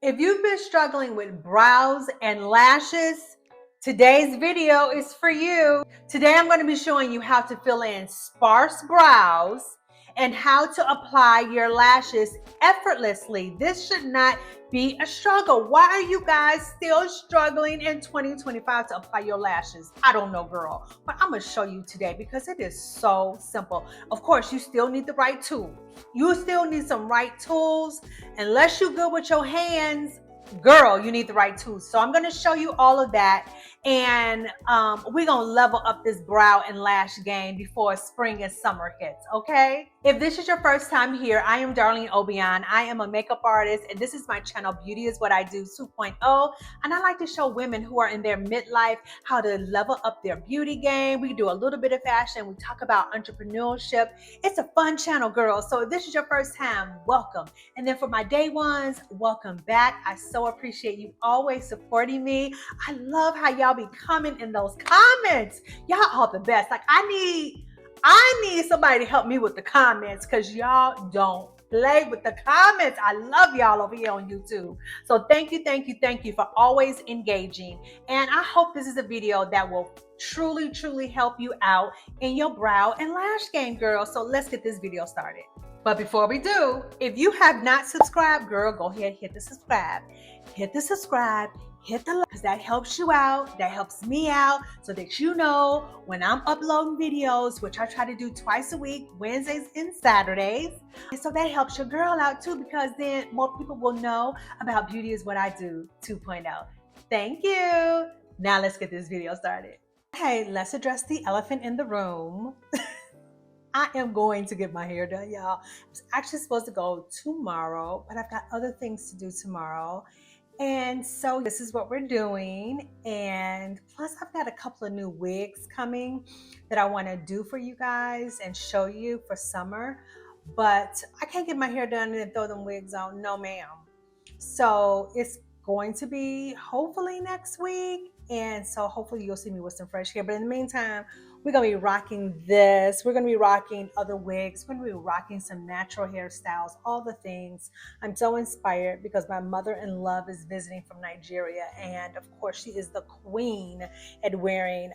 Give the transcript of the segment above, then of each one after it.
If you've been struggling with brows and lashes, today's video is for you. Today I'm going to be showing you how to fill in sparse brows and how to apply your lashes effortlessly. This should not be a struggle. Why are you guys still struggling in 2025 to apply your lashes? I don't know, girl, but I'm going to show you today because it is so simple. Of course, you still need the right tool. You still need some right tools. Unless you're good with your hands, girl, you need the right tools. So I'm going to show you all of that. And we're going to level up this brow and lash game before spring and summer hits, okay? If this is your first time here, I am Darlene Obion. I am a makeup artist, and this is my channel, Beauty is What I Do 2.0. And I like to show women who are in their midlife how to level up their beauty game. We do a little bit of fashion. We talk about entrepreneurship. It's a fun channel, girls. So if this is your first time, welcome. And then for my day ones, welcome back. I so appreciate you always supporting me. I love how y'all be coming in those comments. Y'all are the best. Like I need somebody to help me with the comments because y'all don't play with the comments. I love y'all over here on YouTube. So thank you for always engaging. And I hope this is a video that will truly help you out in your brow and lash game, girl. So let's get this video started. But before we do, if you have not subscribed, girl, go ahead, hit the subscribe, hit the like, because that helps you out, that helps me out, so that you know when I'm uploading videos, which I try to do twice a week, Wednesdays and Saturdays. And so that helps your girl out too, because then more people will know about Beauty is What I Do 2.0. Thank you. Now let's get this video started. Okay, let's address the elephant in the room. I am going to get my hair done, y'all. I was actually supposed to go tomorrow, but I've got other things to do tomorrow. And so this is what we're doing. And plus I've got a couple of new wigs coming that I want to do for you guys and show you for summer. But I can't get my hair done and then throw them wigs on. No, ma'am. So it's going to be hopefully next week. And so hopefully you'll see me with some fresh hair. But in the meantime, we're going to be rocking this. We're going to be rocking other wigs. We're going to be rocking some natural hairstyles, all the things. I'm so inspired because my mother-in-law is visiting from Nigeria. And of course, she is the queen at wearing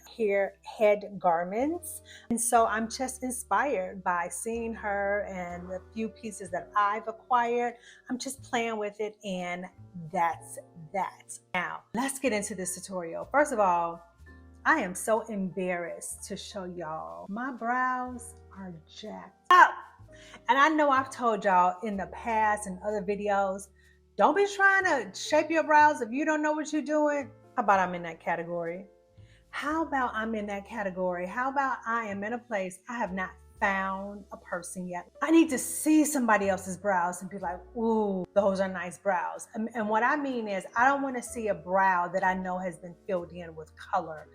head garments. And so I'm just inspired by seeing her and the few pieces that I've acquired. I'm just playing with it, and that's that. Now, let's get into this tutorial. First of all, I am so embarrassed to show y'all. My brows are jacked up. And I know I've told y'all in the past and other videos, don't be trying to shape your brows if you don't know what you're doing. How about I'm in that category? How about I'm in that category? How about I am in a place I have not found a person yet? I need to see somebody else's brows and be like, ooh, those are nice brows. And what I mean is, I don't want to see a brow that I know has been filled in with color.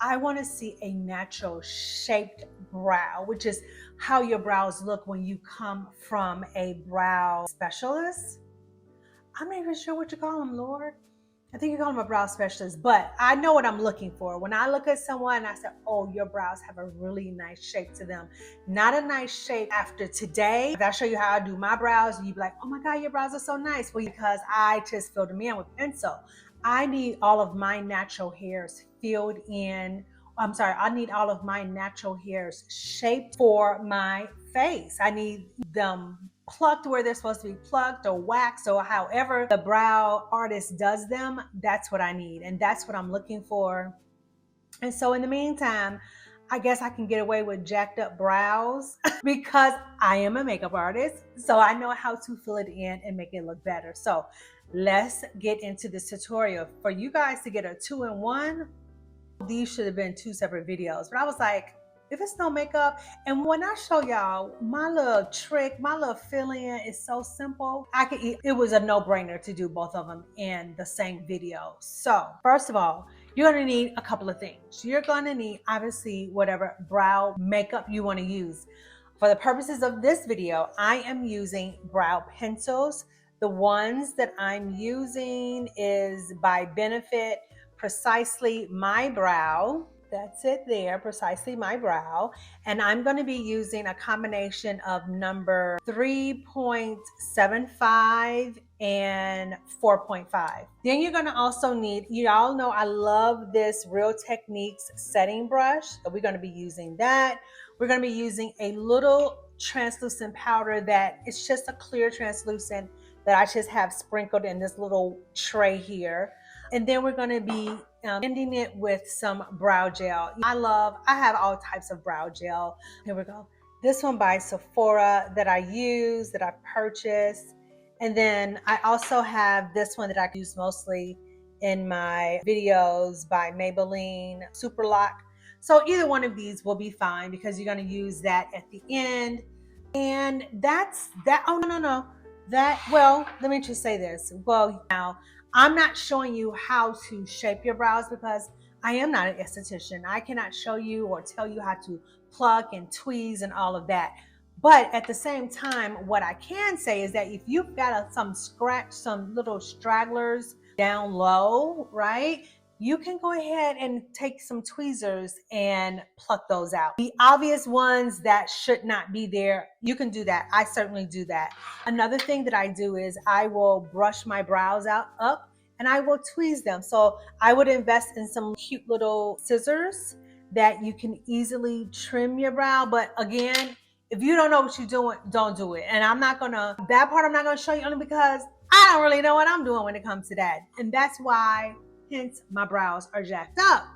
I want to see a natural shaped brow, which is how your brows look when you come from a brow specialist. I'm not even sure what you call them, Lord. I think you call them a brow specialist, but I know what I'm looking for. When I look at someone, I say, oh, your brows have a really nice shape to them. Not a nice shape after today. If I show you how I do my brows, and you'd be like, oh my God, your brows are so nice. Well, because I just filled them in with pencil. I need all of my natural hairs filled in. I need all of my natural hairs shaped for my face. I need them plucked where they're supposed to be plucked, or waxed, or however the brow artist does them. That's what I need, and that's what I'm looking for. And so in the meantime, I guess I can get away with jacked up brows because I am a makeup artist, so I know how to fill it in and make it look better. So let's get into this tutorial. For you guys to get a 2-in-1, these should have been 2 separate videos, but I was like, if it's no makeup, and when I show y'all my little trick, my little fill-in is so simple, it was a no-brainer to do both of them in the same video. So first of all, you're gonna need a couple of things. You're gonna need, obviously, whatever brow makeup you wanna use. For the purposes of this video, I am using brow pencils. The ones that I'm using is by Benefit Precisely My Brow. That's it there, Precisely My Brow. And I'm going to be using a combination of number 3.75 and 4.5. Then you're gonna also need, you all know I love this Real Techniques setting brush. So we're gonna be using that. We're gonna be using a little translucent powder that it's just a clear translucent that I just have sprinkled in this little tray here. And then we're gonna be ending it with some brow gel. I have all types of brow gel. Here we go. This one by Sephora that I use, that I purchased. And then I also have this one that I use mostly in my videos by Maybelline Super Lock. So either one of these will be fine because you're going to use that at the end. And that's that. Oh, no. Well, let me just say this. Well, now I'm not showing you how to shape your brows because I am not an esthetician. I cannot show you or tell you how to pluck and tweeze and all of that. But at the same time, what I can say is that if you've got some little stragglers down low, right? You can go ahead and take some tweezers and pluck those out. The obvious ones that should not be there, you can do that. I certainly do that. Another thing that I do is I will brush my brows up and I will tweeze them. So I would invest in some cute little scissors that you can easily trim your brow. But again, if you don't know what you're doing, don't do it. And that part I'm not gonna show you only because I don't really know what I'm doing when it comes to that. And that's why, hence, my brows are jacked up.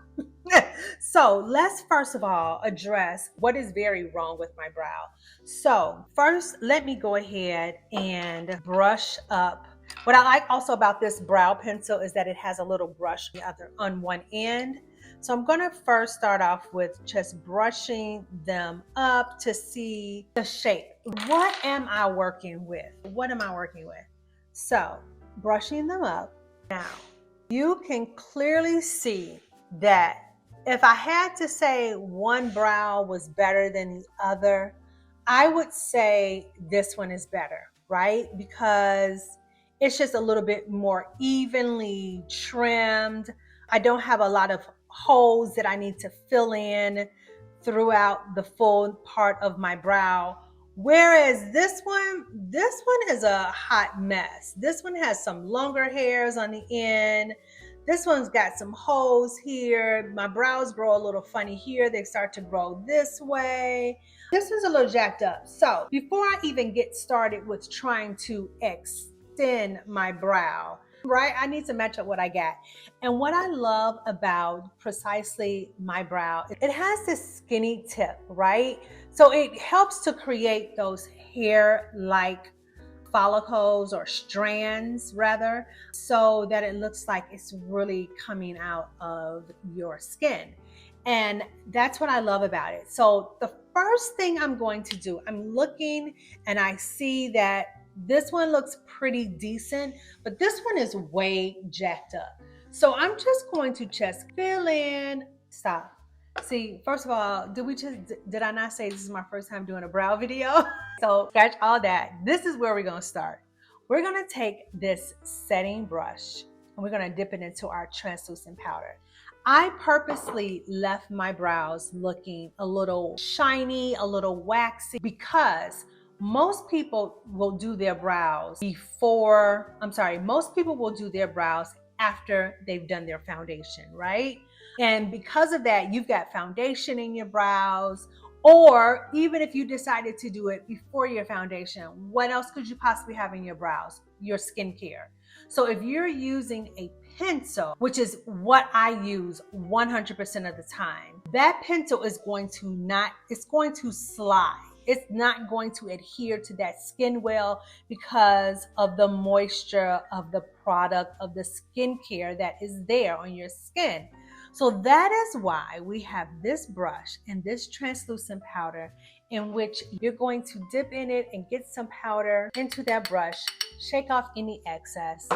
So let's first of all address what is very wrong with my brow. So first, let me go ahead and brush up. What I like also about this brow pencil is that it has a little brush on one end. So I'm gonna first start off with just brushing them up to see the shape. What am I working with? So brushing them up. Now, you can clearly see that if I had to say one brow was better than the other, I would say this one is better, right? Because it's just a little bit more evenly trimmed. I don't have a lot of holes that I need to fill in throughout the full part of my brow. Whereas this one is a hot mess. This one has some longer hairs on the end. This one's got some holes here. My brows grow a little funny here. They start to grow this way. This is a little jacked up. So before I even get started with trying to extend my brow, right, I need to match up what I got. And what I love about precisely my brow, it has this skinny tip, right? So it helps to create those hair-like follicles or strands rather, so that it looks like it's really coming out of your skin. And that's what I love about it. So the first thing I'm going to do, I'm looking and I see that this one looks pretty decent, but this one is way jacked up. So I'm just going to just fill in, stop. See, first of all, did I not say this is my first time doing a brow video? So scratch all that. This is where we're gonna start. We're gonna take this setting brush and we're gonna dip it into our translucent powder. I purposely left my brows looking a little shiny, a little waxy, because most people will do their brows after they've done their foundation, right? And because of that, you've got foundation in your brows, or even if you decided to do it before your foundation, what else could you possibly have in your brows? Your skincare. So if you're using a pencil, which is what I use 100% of the time, that pencil is going to slide. It's not going to adhere to that skin well because of the moisture of the product, of the skincare that is there on your skin. So that is why we have this brush and this translucent powder in which you're going to dip in it and get some powder into that brush, shake off any excess,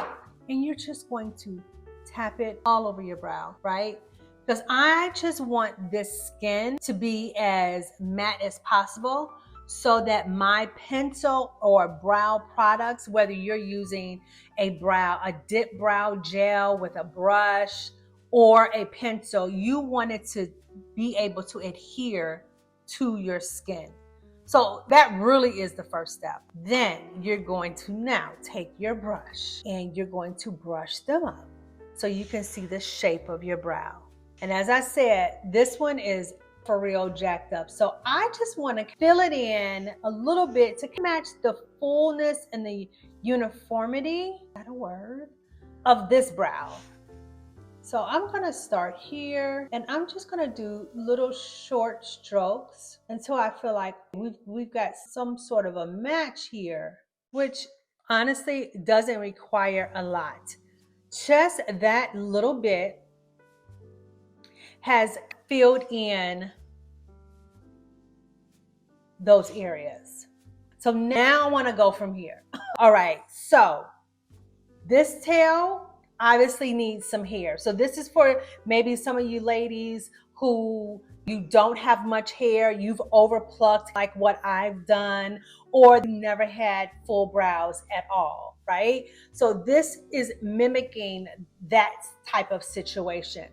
and you're just going to tap it all over your brow, right? Because I just want this skin to be as matte as possible so that my pencil or brow products, whether you're using a dip brow gel with a brush or a pencil, you want it to be able to adhere to your skin. So that really is the first step. Then you're going to now take your brush and you're going to brush them up so you can see the shape of your brow. And as I said, this one is for real jacked up. So I just want to fill it in a little bit to match the fullness and the uniformity, is that a word, of this brow. So I'm gonna start here and I'm just gonna do little short strokes until I feel like we've got some sort of a match here, which honestly doesn't require a lot. Just that little bit has filled in those areas. So now I wanna go from here. All right, so this tail obviously needs some hair. So this is for maybe some of you ladies who you don't have much hair, you've overplucked like what I've done, or you never had full brows at all, right? So this is mimicking that type of situation.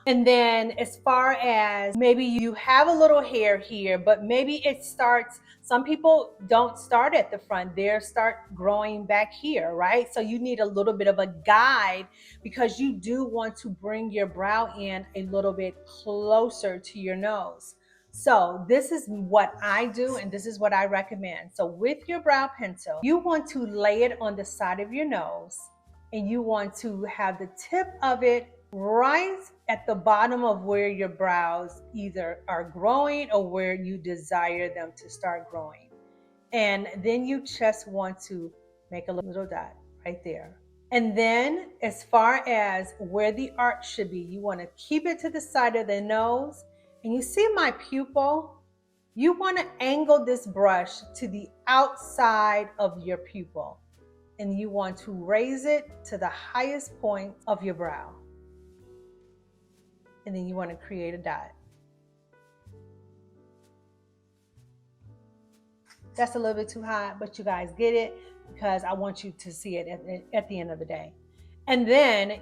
And then as far as maybe you have a little hair here, but maybe it starts, some people don't start at the front, they start growing back here, right? So you need a little bit of a guide because you do want to bring your brow in a little bit closer to your nose. So this is what I do and this is what I recommend. So with your brow pencil, you want to lay it on the side of your nose and you want to have the tip of it right at the bottom of where your brows either are growing or where you desire them to start growing. And then you just want to make a little dot right there. And then as far as where the arch should be, you want to keep it to the side of the nose. And you see my pupil? You want to angle this brush to the outside of your pupil. And you want to raise it to the highest point of your brow. And then you want to create a dot. That's a little bit too high, but you guys get it because I want you to see it at the end of the day. And then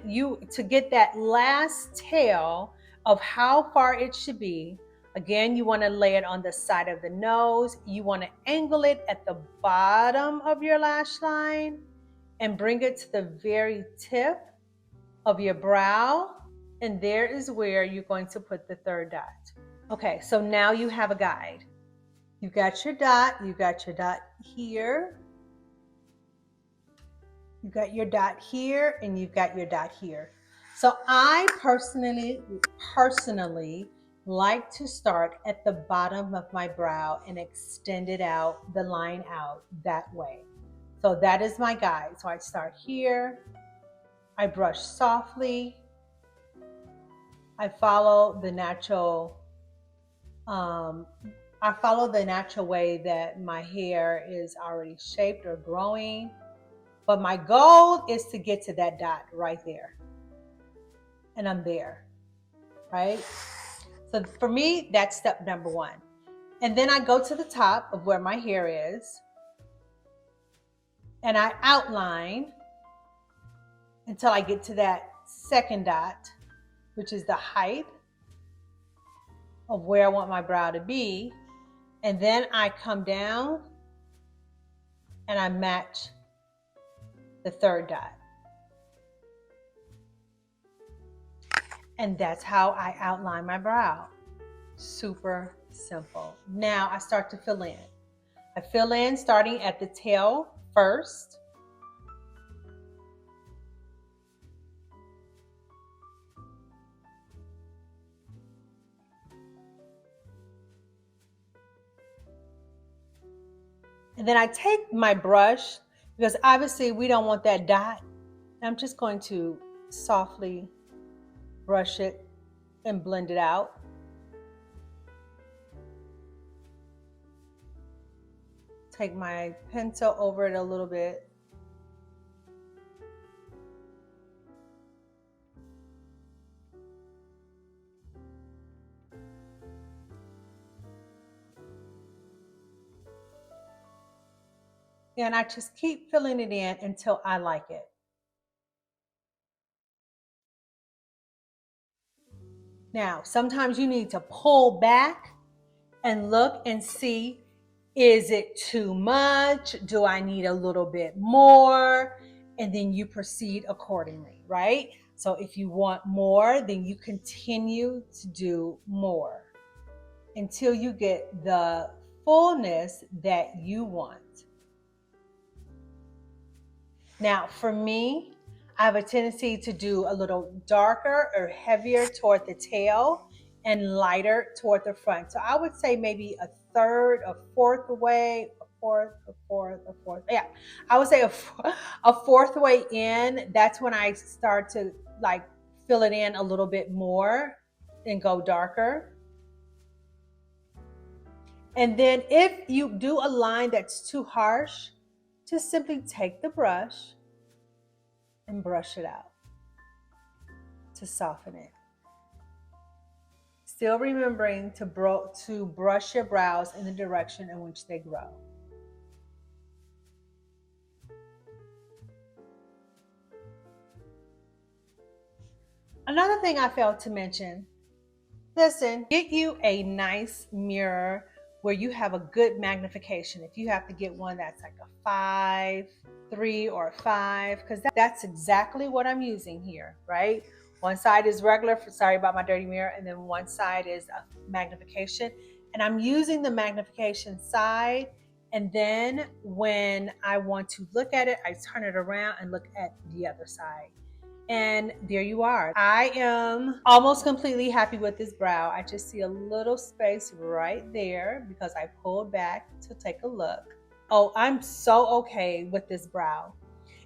to get that last tail of how far it should be, again, you want to lay it on the side of the nose. You want to angle it at the bottom of your lash line and bring it to the very tip of your brow. And there is where you're going to put the third dot. Okay, so now you have a guide. You've got your dot here. You've got your dot here and you've got your dot here. So I personally like to start at the bottom of my brow and extend it out, the line out that way. So that is my guide. So I start here, I brush softly, I follow the natural way that my hair is already shaped or growing. But my goal is to get to that dot right there. And I'm there, right? So for me, that's step number one. And then I go to the top of where my hair is. And I outline until I get to that second dot, which is the height of where I want my brow to be. And then I come down and I match the third dot. And that's how I outline my brow. Super simple. Now I start to fill in. I fill in starting at the tail first. And then I take my brush, because obviously we don't want that dot. I'm just going to softly brush it and blend it out. Take my pencil over it a little bit. And I just keep filling it in until I like it. Now, sometimes you need to pull back and look and see Is it too much? Do I need a little bit more? And then you proceed accordingly, right? So if you want more, then you continue to do more until you get the fullness that you want. Now, for me, I have a tendency to do a little darker or heavier toward the tail and lighter toward the front. So I would say maybe a third, a fourth way, a fourth. Yeah, I would say a fourth way in. That's when I start to like fill it in a little bit more and go darker. And then if you do a line that's too harsh, just simply take the brush and brush it out to soften it. Still remembering to brush your brows in the direction in which they grow. Another thing I failed to mention, listen, get you a nice mirror where you have a good magnification. If you have to get one that's like a 5, 3, or 5, because that's exactly what I'm using here, right? One side is regular, sorry about my dirty mirror, and then one side is a magnification. And I'm using the magnification side, and then when I want to look at it, I turn it around and look at the other side. And there you are. I am almost completely happy with this brow. I just see a little space right there because I pulled back to take a look. Oh, I'm so okay with this brow.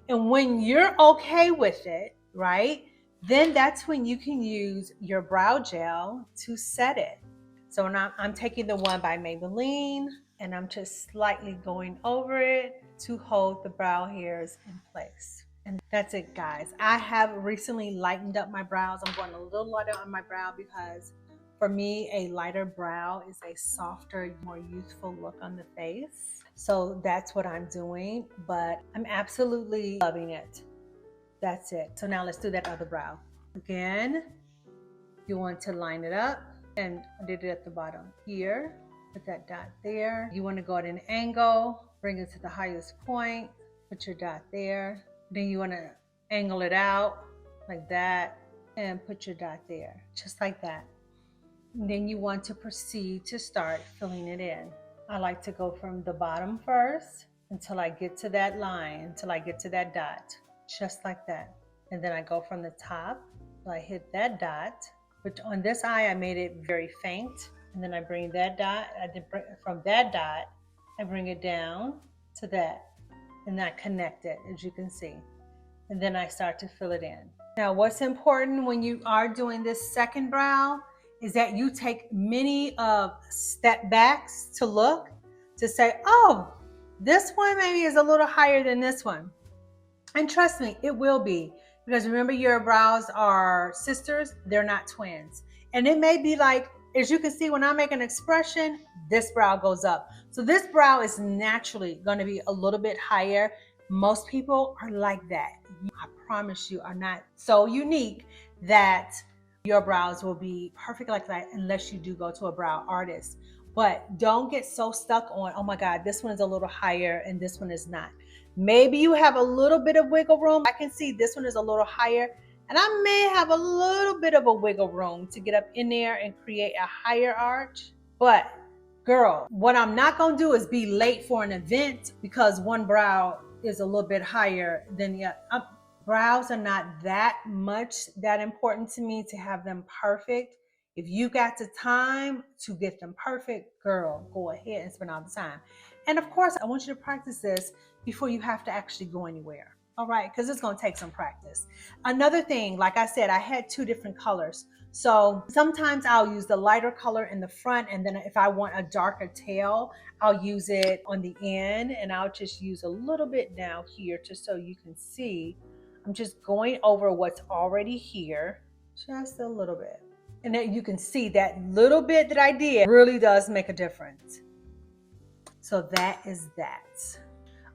And when you're okay with it, right, then that's when you can use your brow gel to set it. So now I'm taking the one by Maybelline and I'm just slightly going over it to hold the brow hairs in place. And that's it, guys. I have recently lightened up my brows. I'm going a little lighter on my brow because for me, a lighter brow is a softer, more youthful look on the face. So that's what I'm doing, but I'm absolutely loving it. That's it. So now let's do that other brow. Again, you want to line it up, and I did it at the bottom here. Put that dot there. You want to go at an angle, bring it to the highest point, put your dot there. Then you want to angle it out like that and put your dot there, just like that. And then you want to proceed to start filling it in. I like to go from the bottom first until I get to that line, until I get to that dot, just like that. And then I go from the top till I hit that dot, which on this eye I made it very faint. And then I bring that dot, from that dot, I bring it down to that. And I connect it, as you can see. And then I start to fill it in. Now, what's important when you are doing this second brow is that you take many step backs to look, to say, oh, this one maybe is a little higher than this one. And trust me, it will be. Because remember, your brows are sisters, they're not twins. And it may be like, as you can see, when I make an expression, this brow goes up. So this brow is naturally going to be a little bit higher. Most people are like that. I promise you are not so unique that your brows will be perfect like that unless you do go to a brow artist. But don't get so stuck on, oh my God, this one is a little higher and this one is not. Maybe you have a little bit of wiggle room. I can see this one is a little higher, and I may have a little bit of a wiggle room to get up in there and create a higher arch. But girl, what I'm not gonna do is be late for an event because one brow is a little bit higher than the other. Brows are not that important to me to have them perfect. If you got the time to get them perfect, girl, go ahead and spend all the time. And of course, I want you to practice this before you have to actually go anywhere. All right, because it's going to take some practice. Another thing, like I said, I had 2 different colors. So sometimes I'll use the lighter color in the front, and then if I want a darker tail, I'll use it on the end, and I'll just use a little bit down here just so you can see. I'm just going over what's already here, just a little bit. And then you can see that little bit that I did really does make a difference. So that is that.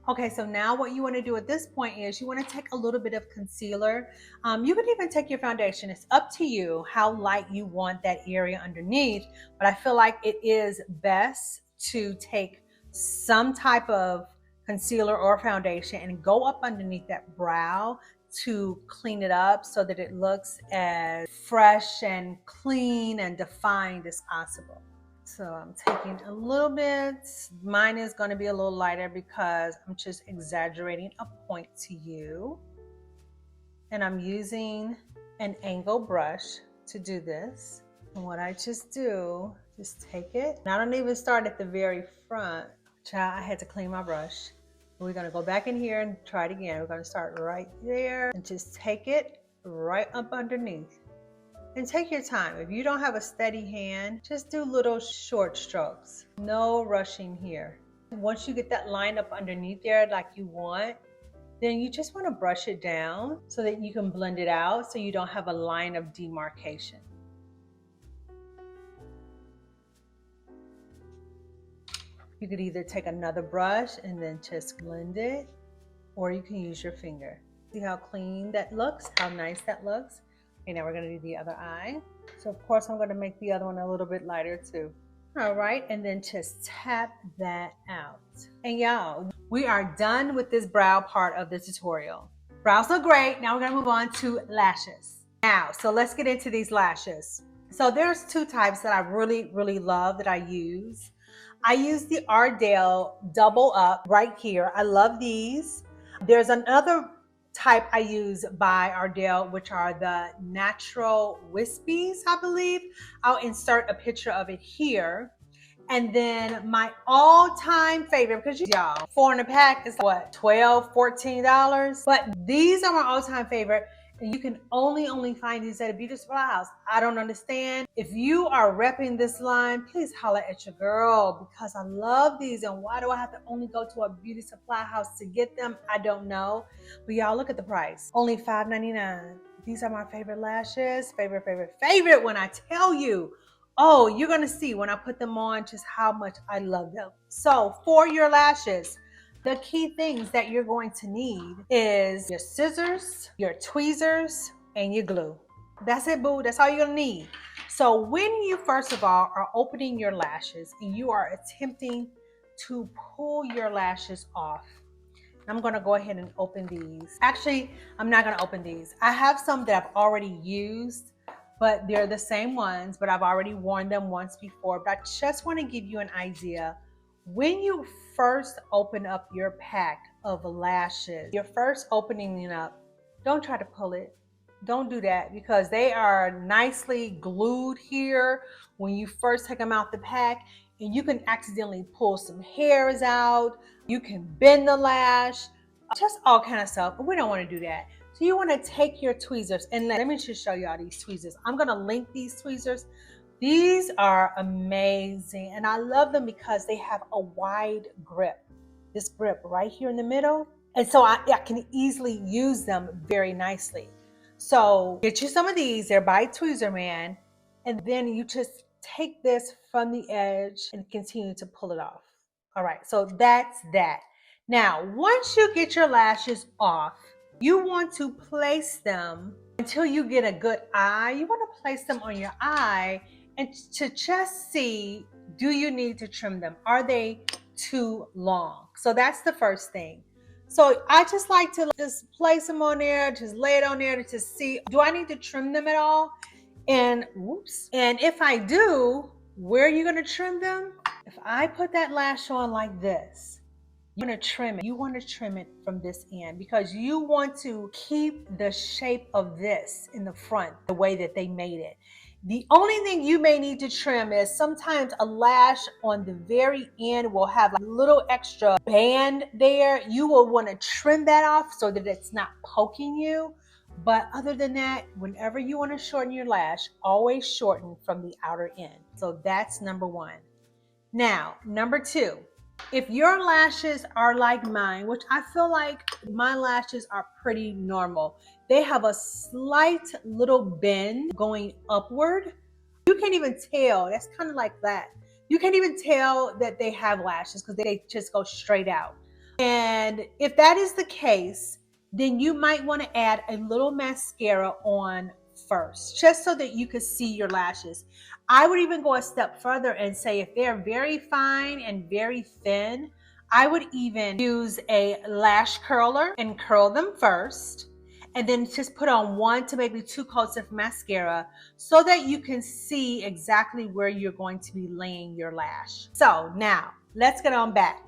Okay, so now what you want to do at this point is you want to take a little bit of concealer. You can even take your foundation. It's up to you how light you want that area underneath, but I feel like it is best to take some type of concealer or foundation and go up underneath that brow to clean it up so that it looks as fresh and clean and defined as possible. So I'm taking a little bit. Mine is going to be a little lighter because I'm just exaggerating a point to you. And I'm using an angle brush to do this. And what I just do, just take it. And I don't even start at the very front. Child, I had to clean my brush. We're going to go back in here and try it again. We're going to start right there and just take it right up underneath. And take your time. If you don't have a steady hand, just do little short strokes. No rushing here. Once you get that line up underneath there like you want, then you just want to brush it down so that you can blend it out so you don't have a line of demarcation. You could either take another brush and then just blend it, or you can use your finger. See how clean that looks, how nice that looks? Okay, now we're gonna do the other eye. So of course I'm gonna make the other one a little bit lighter too. All right, and then just tap that out. And y'all, we are done with this brow part of the tutorial. Brows look great. Now we're gonna move on to lashes. Now, so let's get into these lashes. So there's two types that I really love that I use. I use the Ardell Double Up right here. I love these. There's another type I use by Ardell, which are the Natural Wispies, I believe. I'll insert a picture of it here. And then my all-time favorite, because y'all, 4 in a pack is what, $12, $14? But these are my all-time favorite. And you can only find these at a beauty supply house. I don't understand. If you are repping this line, please holler at your girl because I love these. And why do I have to only go to a beauty supply house to get them? I don't know. But y'all, look at the price. Only $5.99. These are my favorite lashes. Favorite when I tell you. Oh, you're going to see when I put them on just how much I love them. So for your lashes, the key things that you're going to need is your scissors, your tweezers, and your glue. That's it, boo. That's all you're gonna need. So when you, first of all, are opening your lashes and you are attempting to pull your lashes off, I'm gonna go ahead and open these. Actually, I'm not gonna open these. I have some that I've already used, but they're the same ones, but I've already worn them once before. But I just wanna give you an idea. When you first open up your pack of lashes, you're first opening it up, don't try to pull it. Don't do that because they are nicely glued here when you first take them out the pack, and you can accidentally pull some hairs out. You can bend the lash, just all kind of stuff, but we don't want to do that. So you want to take your tweezers, and let me just show y'all these tweezers. I'm going to link these tweezers. These are amazing, and I love them because they have a wide grip. This grip right here in the middle, and so I can easily use them very nicely. So get you some of these. They're by Tweezerman, and then you just take this from the edge and continue to pull it off. All right, so that's that. Now, once you get your lashes off, you want to place them until you get a good eye. You want to place them on your eye and to just see, do you need to trim them? Are they too long? So that's the first thing. So I just like to just place them on there, just lay it on there to see, do I need to trim them at all? And whoops. And if I do, where are you going to trim them? If I put that lash on like this, you want to trim it. You want to trim it from this end because you want to keep the shape of this in the front the way that they made it. The only thing you may need to trim is sometimes a lash on the very end will have a little extra band there. You will want to trim that off so that it's not poking you. But other than that, whenever you want to shorten your lash, always shorten from the outer end. So that's number one. Now, number two, if your lashes are like mine, which I feel like my lashes are pretty normal, they have a slight little bend going upward. You can't even tell. That's kind of like that. You can't even tell that they have lashes because they just go straight out. And if that is the case, then you might want to add a little mascara on first, just so that you can see your lashes. I would even go a step further and say if they're very fine and very thin, I would even use a lash curler and curl them first, and then just put on 1 to maybe 2 coats of mascara so that you can see exactly where you're going to be laying your lash. So now let's get on back.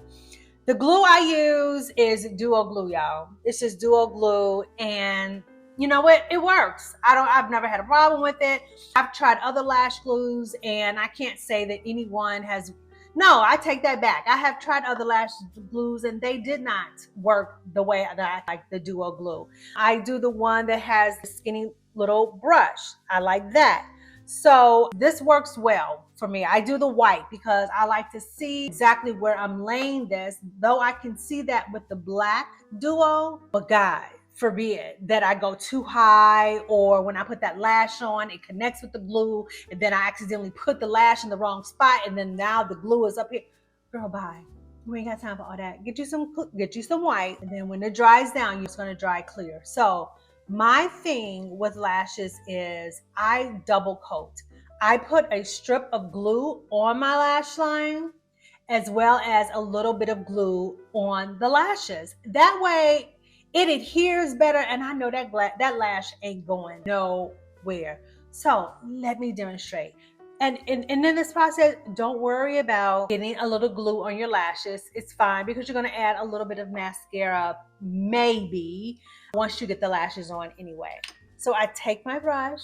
The glue I use is Duo Glue, y'all. It's just Duo Glue, and you know what? It works. I've never had a problem with it. I've tried other lash glues, and I can't say that anyone has. No, I take that back. I have tried other lash glues, and they did not work the way that I like the Duo Glue. I do the one that has the skinny little brush. I like that. So this works well for me. I do the white because I like to see exactly where I'm laying this, though I can see that with the black Duo. But God forbid that I go too high, or when I put that lash on, it connects with the glue, and then I accidentally put the lash in the wrong spot, and then now the glue is up here. Girl, bye. We ain't got time for all that. Get you some white, and then when it dries down, it's gonna dry clear. So my thing with lashes is I double coat. I put a strip of glue on my lash line as well as a little bit of glue on the lashes. That way it adheres better, and I know that lash ain't going nowhere. So let me demonstrate. And in this process, don't worry about getting a little glue on your lashes. It's fine because you're going to add a little bit of mascara maybe once you get the lashes on anyway. So I take my brush.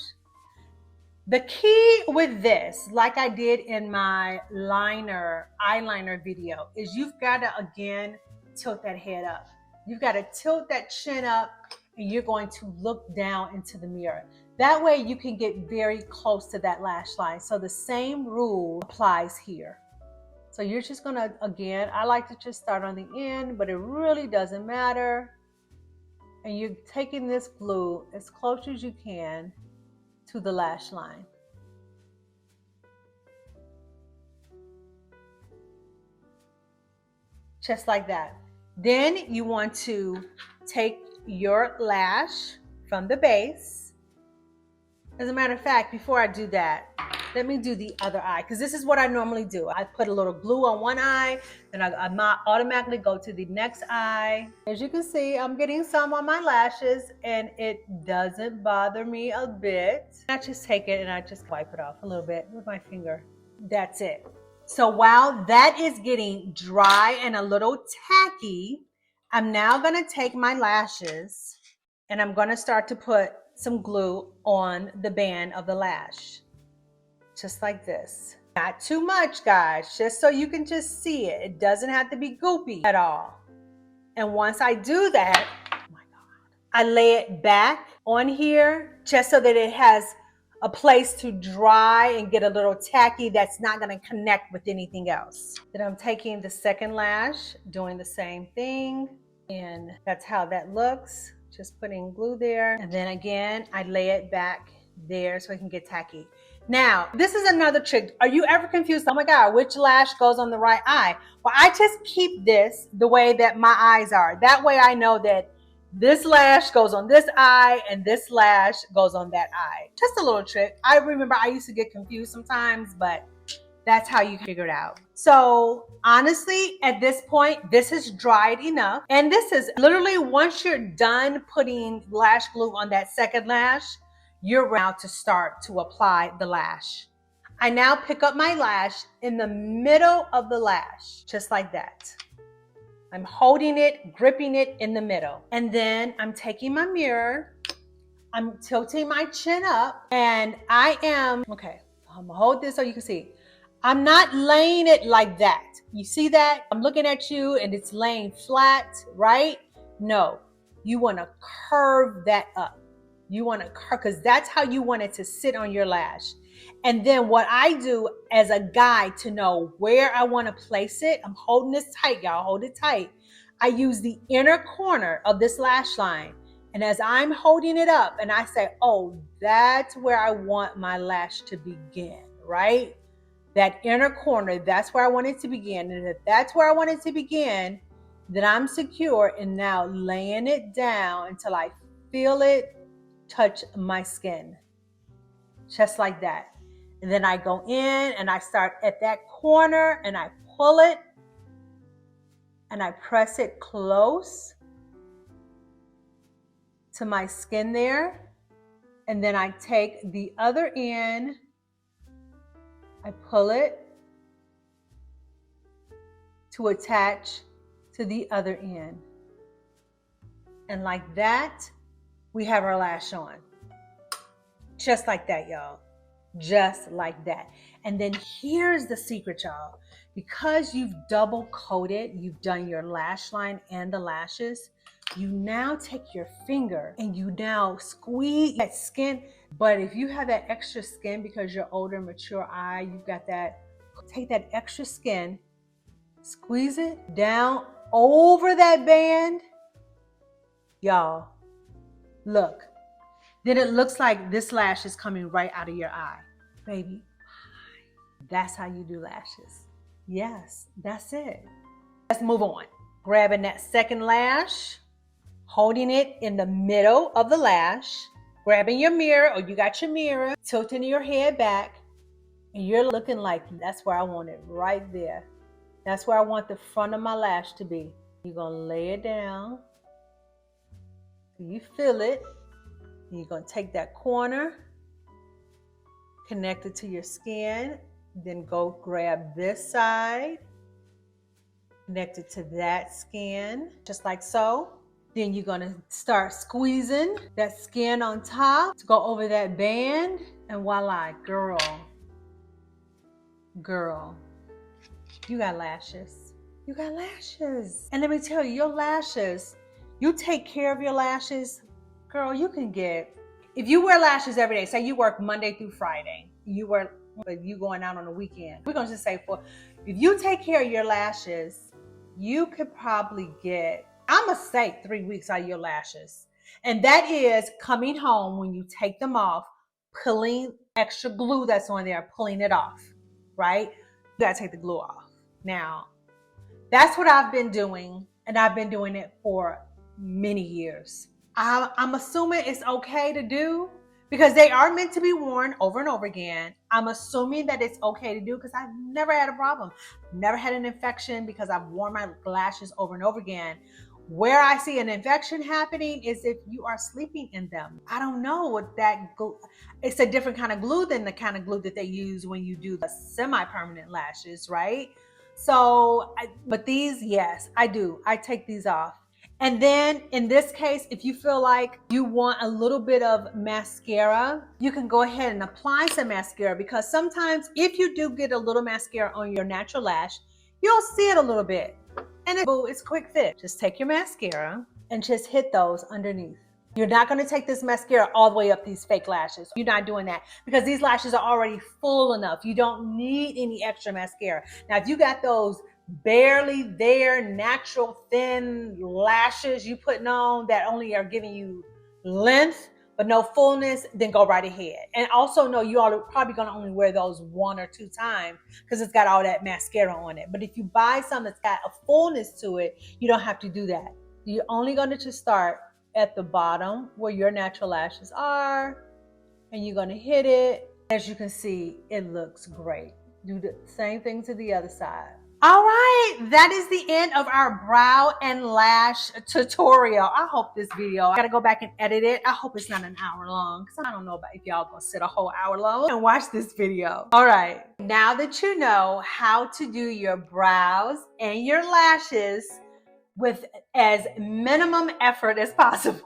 The key with this, like I did in my eyeliner video, is you've got to, again, tilt that head up. You've got to tilt that chin up, and you're going to look down into the mirror. That way you can get very close to that lash line. So the same rule applies here. So you're just gonna, again, I like to just start on the end, but it really doesn't matter. And you're taking this glue as close as you can to the lash line. Just like that. Then you want to take your lash from the base. As a matter of fact, before I do that, let me do the other eye, because this is what I normally do. I put a little glue on one eye, then I automatically go to the next eye. As you can see, I'm getting some on my lashes, and it doesn't bother me a bit. I just take it and I just wipe it off a little bit with my finger. That's it. So while that is getting dry and a little tacky, I'm now gonna take my lashes and I'm gonna start to put some glue on the band of the lash. Just like this. Not too much, guys, just so you can just see it. It doesn't have to be goopy at all. And once I do that, oh my God, I lay it back on here just so that it has a place to dry and get a little tacky that's not going to connect with anything else. Then I'm taking the second lash, doing the same thing, and that's how that looks. Just putting glue there, and then again I lay it back there so it can get tacky. Now this is another trick. Are you ever confused? Oh my God, which lash goes on the right eye? Well, I just keep this the way that my eyes are. That way I know that this lash goes on this eye and this lash goes on that eye. Just a little trick. I remember I used to get confused sometimes, but that's how you figure it out. So honestly, at this point, this is dried enough. And this is literally, once you're done putting lash glue on that second lash, you're now to start to apply the lash. I now pick up my lash in the middle of the lash, just like that. I'm holding it, gripping it in the middle. And then I'm taking my mirror, I'm tilting my chin up, and I'm gonna hold this so you can see. I'm not laying it like that. You see that? I'm looking at you and it's laying flat, right? No, you wanna curve that up. You wanna curve, because that's how you want it to sit on your lash. And then what I do as a guide to know where I wanna place it, I'm holding this tight, y'all, hold it tight. I use the inner corner of this lash line. And as I'm holding it up and I say, oh, that's where I want my lash to begin, right? That inner corner, that's where I want it to begin. And if that's where I want it to begin, then I'm secure in now laying it down until I feel it touch my skin. just like that. And then I go in and I start at that corner and I pull it and I press it close to my skin there. And then I take the other end, I pull it to attach to the other end. And like that, we have our lash on. Just like that, y'all. Just like that. And then here's the secret, y'all. Because you've double coated, you've done your lash line and the lashes, you now take your finger and you now squeeze that skin. But if you have that extra skin because you're older, mature eye, you've got that, take that extra skin, squeeze it down over that band. Y'all, look. Then it looks like this lash is coming right out of your eye. Baby, that's how you do lashes. Yes, that's it. Let's move on. Grabbing that second lash, holding it in the middle of the lash, grabbing your mirror, or you got your mirror, tilting your head back, and you're looking like, that's where I want it, right there. That's where I want the front of my lash to be. You're gonna lay it down, so you feel it. You're going to take that corner, connect it to your skin, then go grab this side, connect it to that skin, just like so. Then you're going to start squeezing that skin on top to go over that band, and voila, girl, you got lashes. You got lashes. And let me tell you, your lashes, you take care of your lashes, girl, you can get, if you wear lashes every day, say you work Monday through Friday, you going out on the weekend, we're going to just say if you take care of your lashes, you could probably get, I'm going to say 3 weeks out of your lashes. And that is coming home when you take them off, pulling extra glue that's on there, pulling it off, right? You got to take the glue off. Now, that's what I've been doing, and I've been doing it for many years. I'm assuming it's okay to do because they are meant to be worn over and over again. I'm assuming that it's okay to do because I've never had a problem. Never had an infection because I've worn my lashes over and over again. Where I see an infection happening is if you are sleeping in them. I don't know what that glue, it's a different kind of glue than the kind of glue that they use when you do the semi-permanent lashes, right? So, but these, yes, I do. I take these off. And then in this case, if you feel like you want a little bit of mascara, you can go ahead and apply some mascara, because sometimes if you do get a little mascara on your natural lash, you'll see it a little bit. And it's quick fix. Just take your mascara and just hit those underneath. You're not going to take this mascara all the way up these fake lashes. You're not doing that because these lashes are already full enough. You don't need any extra mascara. Now, if you got those barely there natural thin lashes you putting on that only are giving you length but no fullness, then go right ahead. And also know you are probably going to only wear those 1 or 2 times because it's got all that mascara on it. But if you buy some that's got a fullness to it, you don't have to do that. You're only going to just start at the bottom where your natural lashes are, and you're going to hit it. As you can see, it looks great. Do the same thing to the other side. All right, that is the end of our brow and lash tutorial. I hope this video, I gotta go back and edit it. I hope it's not an hour long because I don't know about if y'all gonna sit a whole hour long and watch this video. All right, now that you know how to do your brows and your lashes with as minimum effort as possible.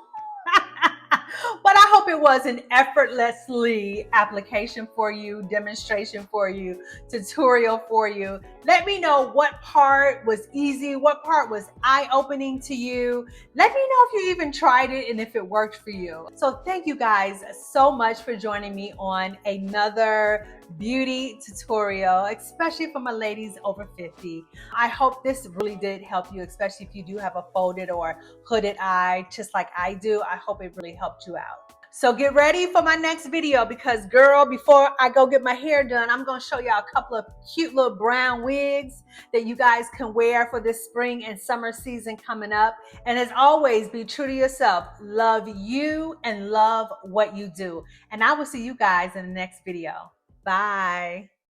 But I hope it was an effortlessly application for you, demonstration for you, tutorial for you. Let me know what part was easy, what part was eye-opening to you. Let me know if you even tried it and if it worked for you. So thank you guys so much for joining me on another beauty tutorial, especially for my ladies over 50. I hope this really did help you, especially if you do have a folded or hooded eye, just like I do. I hope it really helped you out. So get ready for my next video because, girl, before I go get my hair done, I'm going to show y'all a couple of cute little brown wigs that you guys can wear for this spring and summer season coming up. And as always, be true to yourself. Love you and love what you do. And I will see you guys in the next video. Bye.